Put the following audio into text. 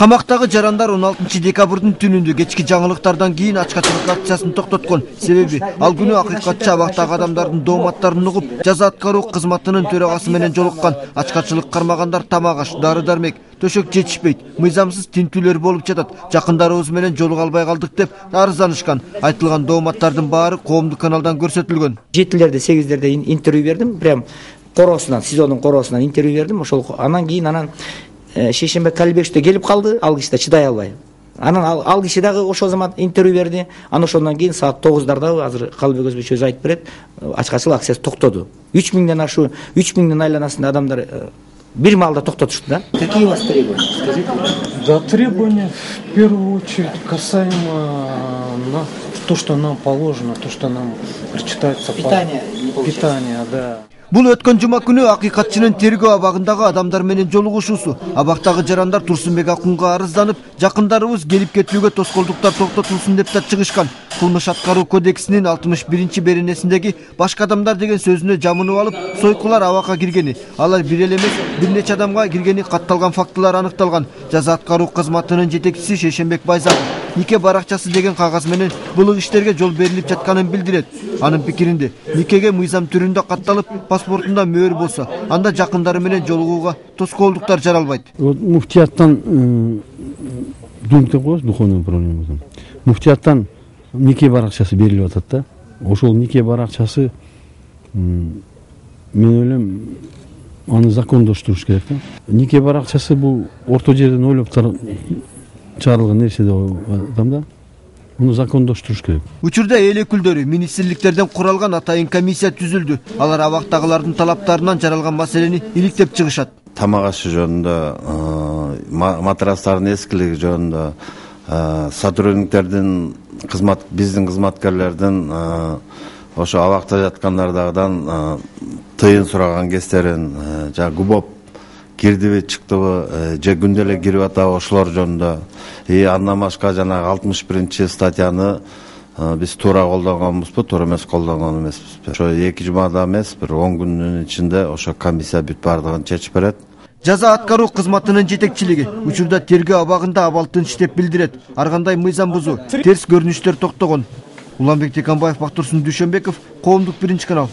Камактагы жарандар 16 декабрдын түнүндө кечки жаңылыктардан кийин ачкачылык акциясын токтоткон. Себеби ал күнү акыйкатчы абактагы адамдардын дооматтарын угуп, жаза аткаруу кызматынын төрагасы менен жолуккан. Ачкачылык кармагандар тамак аш, дары-дармек, төшөк жетишпейт, мыйзамсыз тинтүүлөр болуп жатат. Жакындарыбыз менен жолуга албай калдык деп арызданышкан. Айтылган дооматтардын баары коомдук каналдан көрсөтүлгөн. 7-лерде 8-лерде интервью бердим, прям короосунан, СИЗОдун короосунан интервью бердим. Ошол анан кийин Шейшембек Калибекович келип калды, ал киши да чыдай албай. Анан ал киши дагы ошол замат интервью берди. Анан ошондон кийин саат 9-дарда азыр Калыбек Өзбеч өзү айтып берет, ачкачылык акциясы токтоду. 3000ден айланасында адамдар бир маалда токтотушту да. Какие у вас требования? Скажите. Да, требования в первую очередь касаемо то, что нам положено, то, что нам причитается. Питание, да. Бул өткөн жума күнү акыйкатчынын тергөө абагындагы адамдар менен жолугушуусу. Абактагы жарандар Турсунбек Акунга арызданып, жакындарыбыз келип кетүүгө тоскоолдуктар токтотулсун деп да чыгышкан. Кылмыш аткаруу кодексинин 61-беренесиндеги башка адамдар деген сөзүнө жамынып алып, сойкулар абакка киргени, алар бир эле эмес, бир нече адамга киргени катталган фактылар аныкталган. Жаза аткаруу кызматынын жетекчиси Шейшембек Байзаков нике баракчасы деген кагаз менен бул иштерге жол берилип жатканын билдирет. Анын пикиринде, никеге мыйзам түрүндө катталып, паспортунда мөөр болсо, анда жакындары менен жолугууга тоскоолдуктар жаралбайт. Муфтияттан дух деп коебуз, духовный управление. Муфтияттан нике баракчасы берилип атат да. Ошол нике баракчасы мен ойлойм, аны закондоштуруш керек да. Нике баракчасы бул орто жерден ойлоп чыгарылган нерсе деп атам да. Муну закондоштуруш керек. Учурда эл өкүлдөрү, министрликтерден куралган атайын комиссия түзүлдү. Алар абактагылардын талаптарынан жаралган маселени иликтеп чыгышат. Тамак ашы жөнүндө, матрастардын эскилиги жөнүндө, сотрудниктердин биздин кызматкерлердин ошо абакта жаткандардагыдан тыйын сураган кездерин, губоп кирдиби, чыктыбы, же күндө эле кирип атабы, ошолор жөнүндө. Андан башка жанагы 61-статьяны биз туура колдонгонбузбу, туура эмес колдонгон эмеспизби. Ошо 2 жумада эмес, бир 10 күндүн ичинде ошо комиссия бүт бардыгын чечип берет. Жаза аткаруу кызматынын жетекчилиги учурда тергөө абагында абалтынч деп билдирет. Ар кандай мыйзам бузуу, терс көрүнүштөр токтогон. Уланбек Текамбаев, Бактурсун Дүйшөнбеков, Коомдук 1 канал.